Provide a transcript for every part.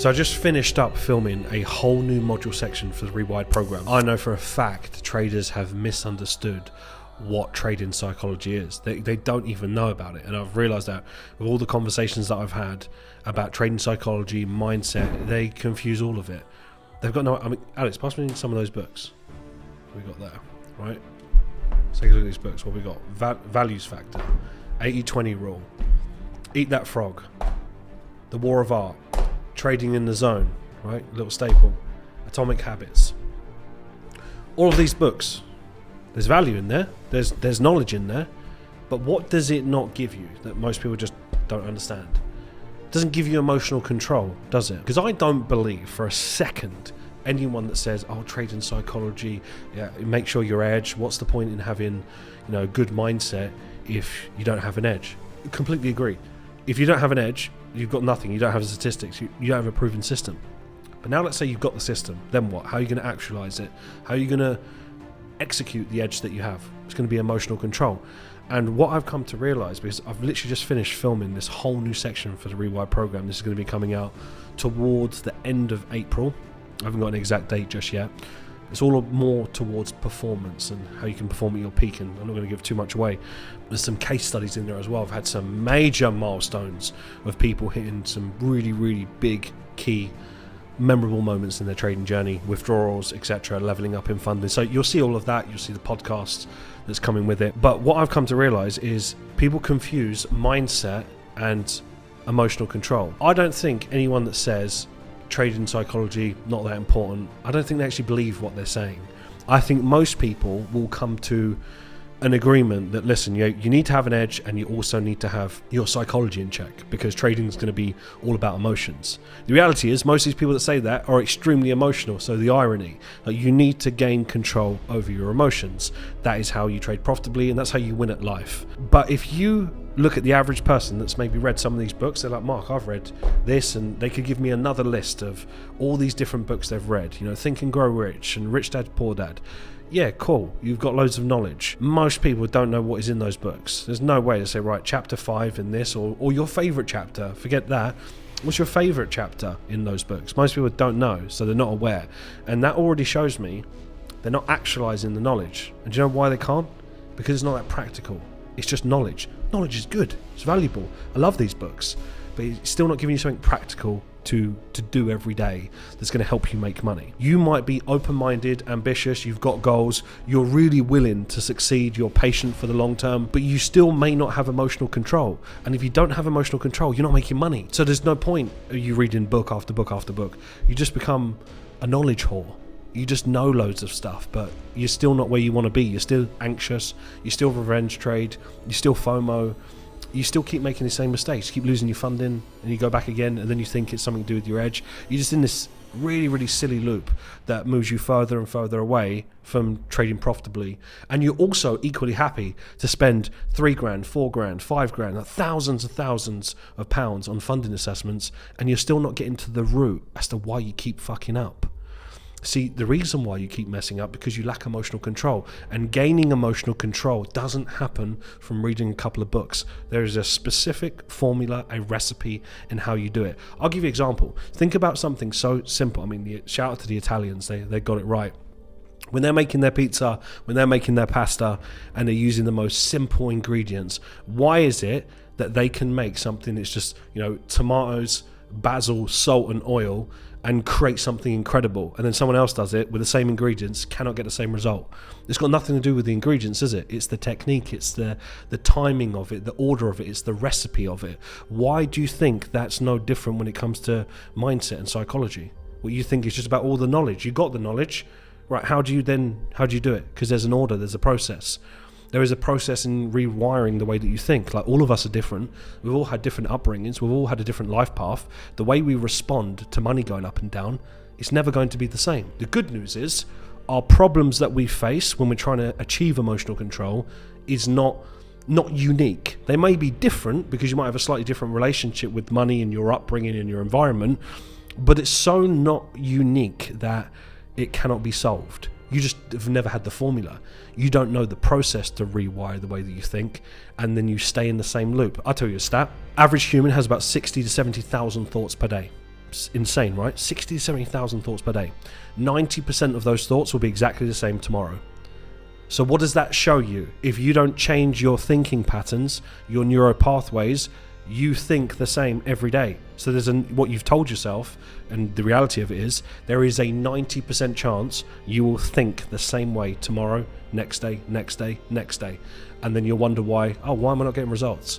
So I just finished up filming a whole new module section for the Rewired program. I know for a fact traders have misunderstood what trading psychology is. They don't even know about it. And I've realized that with all the conversations that I've had about trading psychology, mindset, they confuse all of it. They've got no... I mean, Alex, pass me some of those books we got there, right? Let's take a look at these books. What we got? Values Factor, 80-20 Rule, Eat That Frog, The War of Art, Trading in the Zone, right? Little staple. Atomic Habits. All of these books, there's value in there. There's knowledge in there. But what does it not give you that most people just don't understand? It doesn't give you emotional control, does it? Because I don't believe for a second anyone that says, "Oh, trading psychology, yeah, make sure you're edge." What's the point in having, a good mindset if you don't have an edge? I completely agree. If you don't have an edge, you've got nothing. You don't have statistics. You don't have a proven system. But now let's say you've got the system. Then what? How are you going to actualize it? How are you going to execute the edge that you have? It's going to be emotional control. And what I've come to realize, because I've literally just finished filming this whole new section for the Rewired program. This is going to be coming out towards the end of April. I haven't got an exact date just yet. It's all more towards performance and how you can perform at your peak, and I'm not going to give too much away. There's some case studies in there as well. I've had some major milestones of people hitting some really, really big, key, memorable moments in their trading journey, withdrawals, etc., leveling up in funding. So you'll see all of that. You'll see the podcasts that's coming with it. But what I've come to realize is people confuse mindset and emotional control. I don't think anyone that says trading psychology not that important, I don't think they actually believe what they're saying. I think most people will come to an agreement that, listen, you need to have an edge, and you also need to have your psychology in check, because trading is going to be all about emotions. The reality is most of these people that say that are extremely emotional. So the irony, you need to gain control over your emotions. That is how you trade profitably, and that's how you win at life. But if you look at the average person that's maybe read some of these books, they're like, "Mark, I've read this," and they could give me another list of all these different books they've read, Think and Grow Rich and Rich Dad Poor Dad. Yeah, cool, you've got loads of knowledge. Most people don't know what is in those books. There's no way to say, right, chapter 5 in this, or your favorite chapter, forget that. What's your favorite chapter in those books? Most people don't know, so they're not aware. And that already shows me they're not actualizing the knowledge. And do you know why they can't? Because it's not that practical. It's just knowledge. Knowledge is good, it's valuable. I love these books, but it's still not giving you something practical to do every day that's going to help you make money. You might be open-minded, ambitious, you've got goals, you're really willing to succeed, you're patient for the long term, but you still may not have emotional control. And if you don't have emotional control, you're not making money. So there's no point of you reading book after book after book. You just become a knowledge whore. You just know loads of stuff, but you're still not where you want to be. You're still anxious, you still revenge trade, you still FOMO, you still keep making the same mistakes, you keep losing your funding, and you go back again, and then you think it's something to do with your edge. You're just in this really, really silly loop that moves you further and further away from trading profitably. And you're also equally happy to spend $3,000, $4,000, $5,000, like thousands and thousands of pounds on funding assessments, and you're still not getting to the root as to why you keep fucking up. See, the reason why you keep messing up because you lack emotional control, and gaining emotional control doesn't happen from reading a couple of books. There is a specific formula, a recipe in how you do it. I'll give you an example. Think about something so simple. I mean, shout out to the Italians, they got it right. When they're making their pizza, when they're making their pasta, and they're using the most simple ingredients, why is it that they can make something that's just, tomatoes, basil, salt and oil, and create something incredible, and then someone else does it with the same ingredients, cannot get the same result? It's got nothing to do with the ingredients, is it? It's the technique, it's the timing of it, the order of it, it's the recipe of it. Why do you think that's no different when it comes to mindset and psychology? What you think is just about all the knowledge. You got the knowledge, right? How do you do it? Because there's an order, there's a process. There is a process in rewiring the way that you think. Like, all of us are different. We've all had different upbringings. We've all had a different life path. The way we respond to money going up and down, it's never going to be the same. The good news is our problems that we face when we're trying to achieve emotional control is not unique. They may be different because you might have a slightly different relationship with money and your upbringing and your environment, but it's so not unique that it cannot be solved. You just have never had the formula. You don't know the process to rewire the way that you think, and then you stay in the same loop. I'll tell you a stat. Average human has about 60 to 70,000 thoughts per day. insane, right? 60 to 70,000 thoughts per day. 90% of those thoughts will be exactly the same tomorrow. So what does that show you? If you don't change your thinking patterns, your neural pathways, you think the same every day. So there's what you've told yourself, and the reality of it is there is a 90% chance you will think the same way tomorrow, next day, next day, next day. And then you'll wonder why am I not getting results?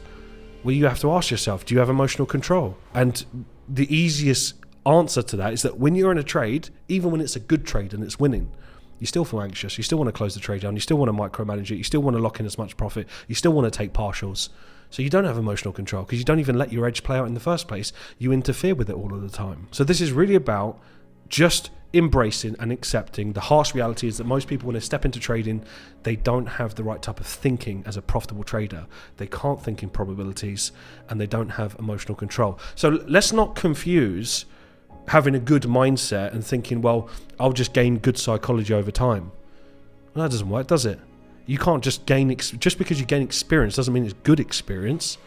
Well, you have to ask yourself, do you have emotional control? And the easiest answer to that is that when you're in a trade, even when it's a good trade and it's winning, you still feel anxious. You still want to close the trade down. You still want to micromanage it. You still want to lock in as much profit. You still want to take partials. So you don't have emotional control because you don't even let your edge play out in the first place. You interfere with it all of the time. So this is really about just embracing and accepting the harsh reality is that most people, when they step into trading, they don't have the right type of thinking as a profitable trader. They can't think in probabilities and they don't have emotional control. So let's not confuse having a good mindset and thinking, well, I'll just gain good psychology over time. Well, that doesn't work, does it? You can't just gain, just because you gain experience doesn't mean it's good experience.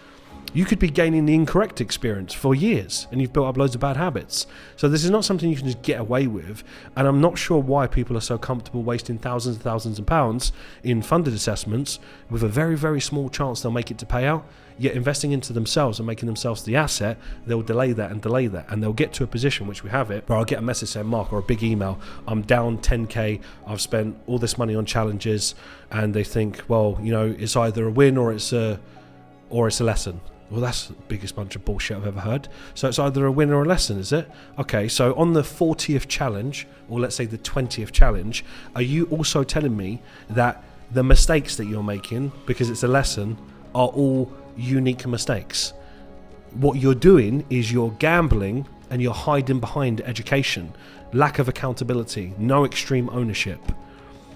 You could be gaining the incorrect experience for years and you've built up loads of bad habits. So this is not something you can just get away with. And I'm not sure why people are so comfortable wasting thousands and thousands of pounds in funded assessments with a very, very small chance they'll make it to pay out. Yet investing into themselves and making themselves the asset, they'll delay that and delay that. And they'll get to a position, which we have it, where I'll get a message saying, Mark, or a big email, I'm down 10K, I've spent all this money on challenges. And they think, well, you know, it's either a win or it's a lesson. Well, that's the biggest bunch of bullshit I've ever heard. So it's either a win or a lesson, is it? Okay, so on the 40th challenge, or let's say the 20th challenge, are you also telling me that the mistakes that you're making, because it's a lesson, are all unique mistakes? What you're doing is you're gambling and you're hiding behind education, lack of accountability, no extreme ownership.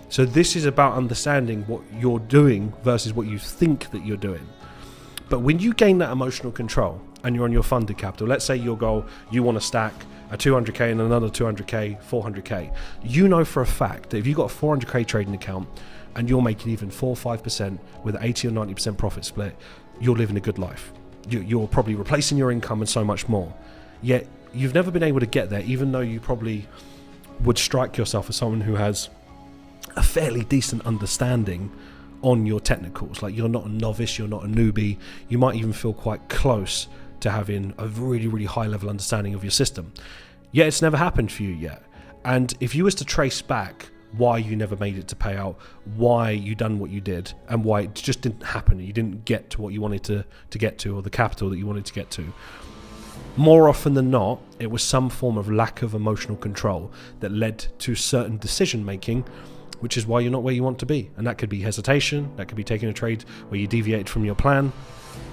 So this is about understanding what you're doing versus what you think that you're doing. But when you gain that emotional control and you're on your funded capital, let's say your goal, you want to stack a 200k and another 200k, 400k. You know for a fact that if you've got a 400k trading account and you're making even 4 or 5% with 80 or 90% profit split, you're living a good life. You're probably replacing your income and so much more. Yet you've never been able to get there, even though you probably would strike yourself as someone who has a fairly decent understanding on your technicals. Like, you're not a novice, you're not a newbie, you might even feel quite close to having a really, really high level understanding of your system. Yet it's never happened for you yet. And if you was to trace back why you never made it to pay out, why you done what you did, and why it just didn't happen, you didn't get to what you wanted to get to, or the capital that you wanted to get to, more often than not, it was some form of lack of emotional control that led to certain decision making, which is why you're not where you want to be. And that could be hesitation, that could be taking a trade where you deviated from your plan.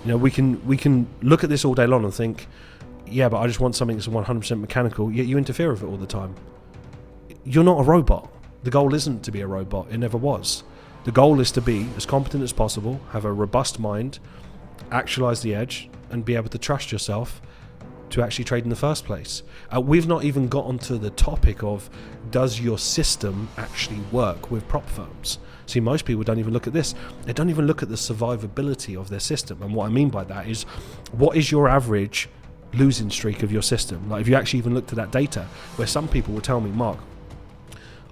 You know, we can look at this all day long and think, yeah, but I just want something that's 100% mechanical, yet you interfere with it all the time. You're not a robot. The goal isn't to be a robot, it never was. The goal is to be as competent as possible, have a robust mind, actualize the edge, and be able to trust yourself to actually trade in the first place. We've not even got onto the topic of, does your system actually work with prop firms? See, most people don't even look at this. They don't even look at the survivability of their system. And what I mean by that is, what is your average losing streak of your system? Like, if you actually even looked at that data, where some people will tell me, Mark,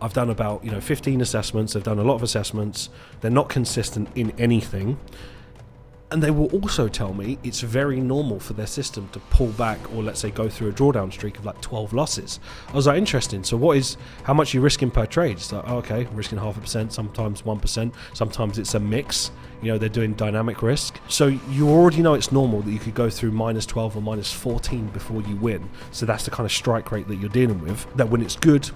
I've done about 15 assessments, I've done a lot of assessments, they're not consistent in anything. And they will also tell me it's very normal for their system to pull back, or let's say go through a drawdown streak of like 12 losses. I was like, interesting. So how much are you risking per trade? It's like, oh, okay, I'm risking 0.5%, sometimes 1%, sometimes it's a mix. They're doing dynamic risk. So you already know it's normal that you could go through -12 or -14 before you win. So that's the kind of strike rate that you're dealing with. That when it's good,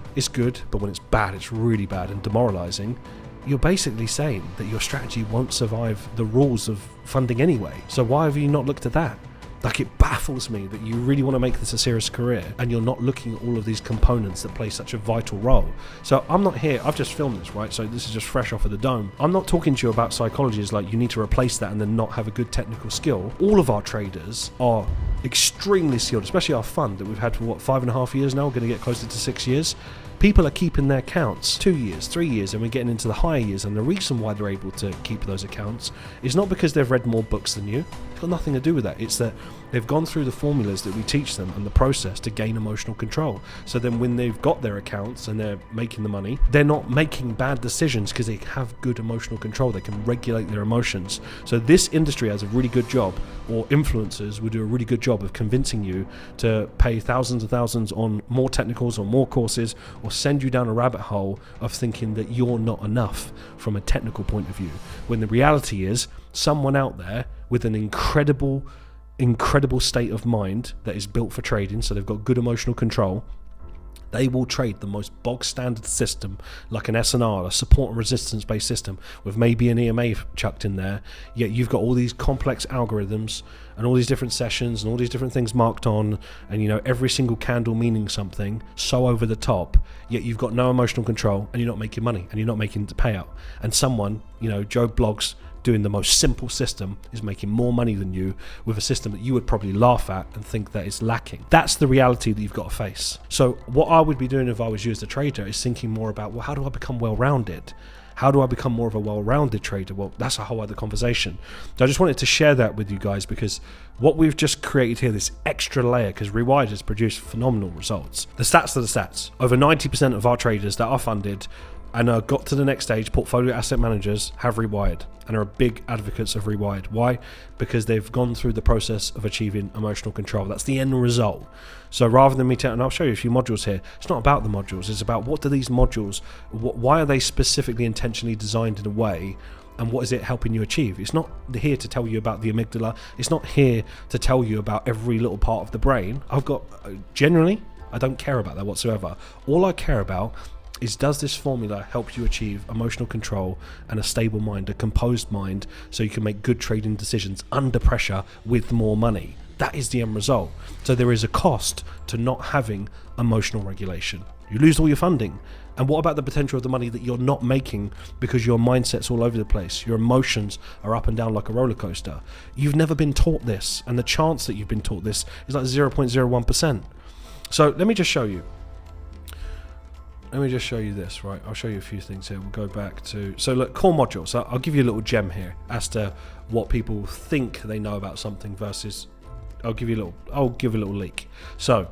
but when it's bad, it's really bad and demoralizing. You're basically saying that your strategy won't survive the rules of funding anyway. So why have you not looked at that? Like, it baffles me that you really want to make this a serious career and you're not looking at all of these components that play such a vital role. So I'm not here, I've just filmed this, right? So this is just fresh off of the dome. I'm not talking to you about psychology as like you need to replace that and then not have a good technical skill. All of our traders are extremely skilled, especially our fund that we've had for 5.5 years now, we're going to get closer to 6 years. People are keeping their accounts 2 years, 3 years, and we're getting into the higher years. And the reason why they're able to keep those accounts is not because they've read more books than you. got nothing to do with that. It's that they've gone through the formulas that we teach them and the process to gain emotional control. So then when they've got their accounts and they're making the money, they're not making bad decisions because they have good emotional control. They can regulate their emotions. So this industry has a really good job, or influencers will do a really good job of convincing you to pay thousands and thousands on more technicals or more courses, or send you down a rabbit hole of thinking that you're not enough from a technical point of view, when the reality is someone out there with an incredible state of mind that is built for trading, so they've got good emotional control, they will trade the most bog standard system like an S&R, a support and resistance based system with maybe an EMA chucked in there, yet you've got all these complex algorithms and all these different sessions and all these different things marked on, and every single candle meaning something, so over the top, yet you've got no emotional control and you're not making money and you're not making the payout. And someone, Joe Bloggs, doing the most simple system is making more money than you with a system that you would probably laugh at and think that is lacking. That's the reality that you've got to face. So what I would be doing if I was you as a trader is thinking more about, well, how do I become well-rounded? How do I become more of a well-rounded trader? Well, that's a whole other conversation. So I just wanted to share that with you guys, because what we've just created here, this extra layer, because Rewired has produced phenomenal results. The stats are the stats. Over 90% of our traders that are funded and got to the next stage, portfolio asset managers, have Rewired and are big advocates of Rewired. Why? Because they've gone through the process of achieving emotional control. That's the end result. So rather than me and I'll show you a few modules here, it's not about the modules, it's about what do these modules, why are they specifically intentionally designed in a way, and what is it helping you achieve? It's not here to tell you about the amygdala, it's not here to tell you about every little part of the brain. Generally, I don't care about that whatsoever. All I care about is, does this formula help you achieve emotional control and a stable mind, a composed mind, so you can make good trading decisions under pressure with more money? That is the end result. So there is a cost to not having emotional regulation. You lose all your funding. And what about the potential of the money that you're not making because your mindset's all over the place? Your emotions are up and down like a roller coaster. You've never been taught this, and the chance that you've been taught this is like 0.01%. So let me just show you. This, right? I'll show you a few things here. We'll go back to, so look, core module. So I'll give you a little gem here as to what people think they know about something versus, I'll give a little leak. So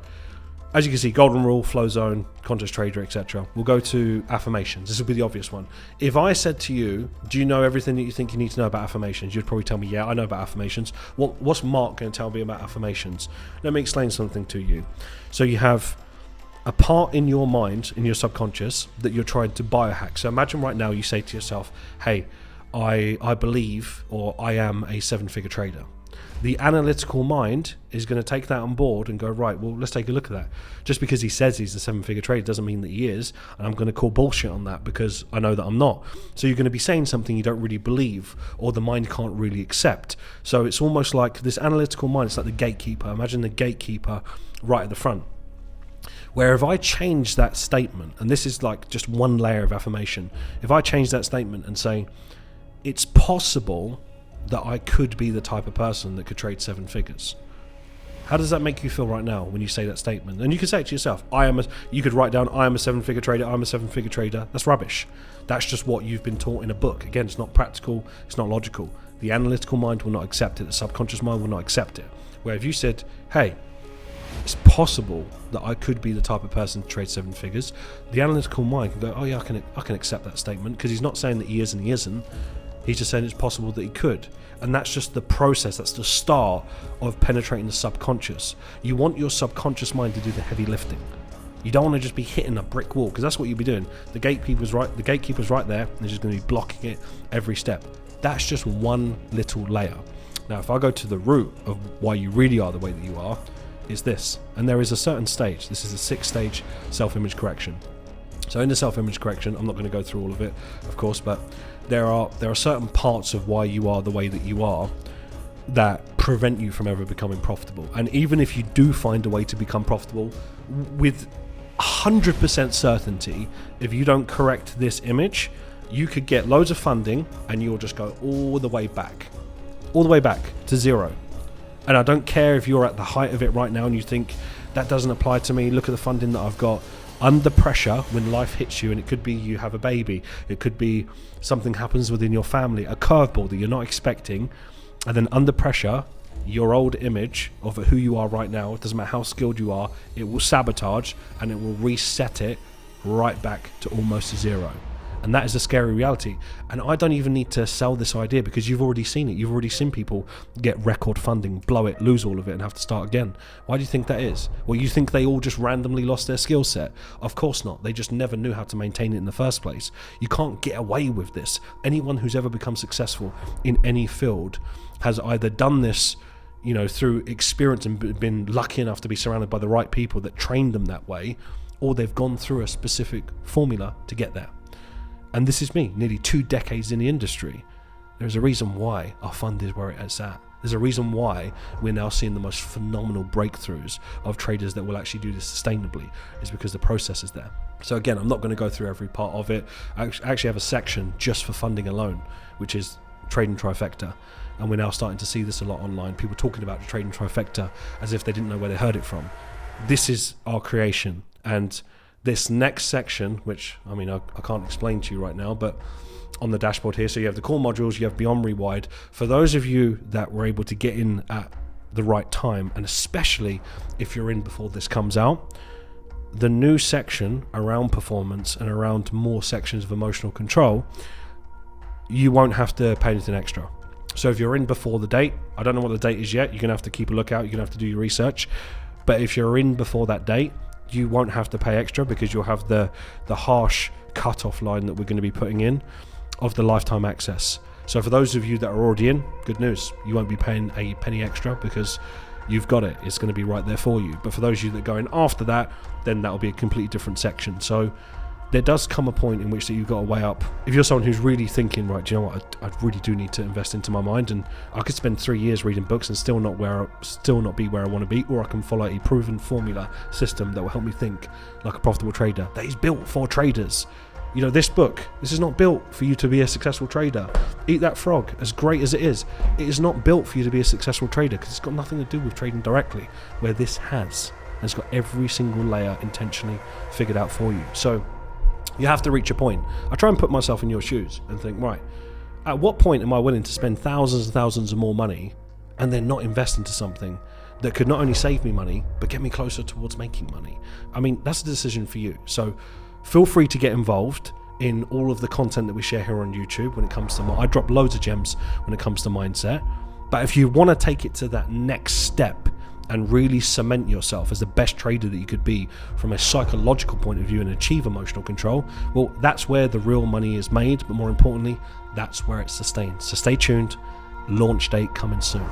as you can see, golden rule, flow zone, contest trader, etc. We'll go to affirmations. This will be the obvious one. If I said to you, do you know everything that you think you need to know about affirmations? You'd probably tell me, yeah, I know about affirmations. What's Mark going to tell me about affirmations? Let me explain something to you. So you have a part in your mind, in your subconscious, that you're trying to biohack. So imagine right now you say to yourself, hey, I believe, or I am a 7-figure trader. The analytical mind is going to take that on board and go, right, well, let's take a look at that. Just because he says he's a 7-figure trader doesn't mean that he is, and I'm going to call bullshit on that because I know that I'm not. So you're going to be saying something you don't really believe, or the mind can't really accept. So it's almost like this analytical mind, it's like the gatekeeper. Imagine the gatekeeper right at the front. Where if I change that statement, and this is like just one layer of affirmation, if I change that statement and say, it's possible that I could be the type of person that could trade 7 figures. How does that make you feel right now when you say that statement? And you can say it to yourself. You could write down, I am a 7-figure trader, I'm a 7-figure trader. That's rubbish. That's just what you've been taught in a book. Again, it's not practical, it's not logical. The analytical mind will not accept it, the subconscious mind will not accept it. Where if you said, hey, it's possible that I could be the type of person to trade 7 figures, the analytical mind can go, oh yeah, I can accept that statement, because he's not saying that he is and he isn't. He's just saying it's possible that he could. And that's just the process, that's the start of penetrating the subconscious. You want your subconscious mind to do the heavy lifting. You don't want to just be hitting a brick wall, because that's what you'll be doing. The gatekeeper's right there, and they're just going to be blocking it every step. That's just one little layer. Now, if I go to the root of why you really are the way that you are, is this. And there is a certain stage. This is a 6-stage self-image correction. So in the self-image correction, I'm not going to go through all of it, of course, but there are certain parts of why you are the way that you are that prevent you from ever becoming profitable. And even if you do find a way to become profitable, with 100% certainty, if you don't correct this image, you could get loads of funding and you'll just go all the way back to zero. And I don't care if you're at the height of it right now and you think that doesn't apply to me. Look at the funding that I've got. Under pressure, when life hits you, and it could be you have a baby, it could be something happens within your family, a curveball that you're not expecting, and then under pressure, your old image of who you are right now, it doesn't matter how skilled you are, it will sabotage and it will reset it right back to almost zero. And that is a scary reality. And I don't even need to sell this idea, because you've already seen it. You've already seen people get record funding, blow it, lose all of it, and have to start again. Why do you think that is? Well, you think they all just randomly lost their skill set? Of course not. They just never knew how to maintain it in the first place. You can't get away with this. Anyone who's ever become successful in any field has either done this, you know, through experience and been lucky enough to be surrounded by the right people that trained them that way, or they've gone through a specific formula to get there. And this is me, nearly 2 decades in the industry. There's a reason why our fund is where it's at. There's a reason why we're now seeing the most phenomenal breakthroughs of traders that will actually do this sustainably. Is because the process is there. So again, I'm not going to go through every part of it. I actually have a section just for funding alone, which is trading trifecta. And we're now starting to see this a lot online. People talking about the trading trifecta as if they didn't know where they heard it from. This is our creation. And this next section, which I mean I can't explain to you right now, but on the dashboard here, so you have the core modules, you have Beyond Rewired. For those of you that were able to get in at the right time, and especially if you're in before this comes out, the new section around performance and around more sections of emotional control, you won't have to pay anything extra. So if you're in before the date, I don't know what the date is yet, you're gonna have to keep a lookout, you're gonna have to do your research, but if you're in before that date, you won't have to pay extra, because you'll have the harsh cutoff line that we're going to be putting in of the lifetime access. So for those of you that are already in, good news, you won't be paying a penny extra, because you've got it. It's going to be right there for you. But for those of you that go in after that, then that'll be a completely different section. So there does come a point in which that you've got to weigh up. If you're someone who's really thinking, right, do you know what, I really do need to invest into my mind, and I could spend 3 years reading books and still not be where I want to be, or I can follow a proven formula system that will help me think like a profitable trader that is built for traders. You know, this is not built for you to be a successful trader. Eat That Frog, as great as it is not built for you to be a successful trader, because it's got nothing to do with trading directly, where this has. And it's got every single layer intentionally figured out for you. So you have to reach a point. I try and put myself in your shoes and think, right, at what point am I willing to spend thousands and thousands of more money and then not invest into something that could not only save me money, but get me closer towards making money? I mean, that's a decision for you. So feel free to get involved in all of the content that we share here on YouTube when it comes to, I drop loads of gems when it comes to mindset. But if you want to take it to that next step and really cement yourself as the best trader that you could be from a psychological point of view and achieve emotional control, well, that's where the real money is made, but more importantly, that's where it's sustained. So stay tuned, launch date coming soon.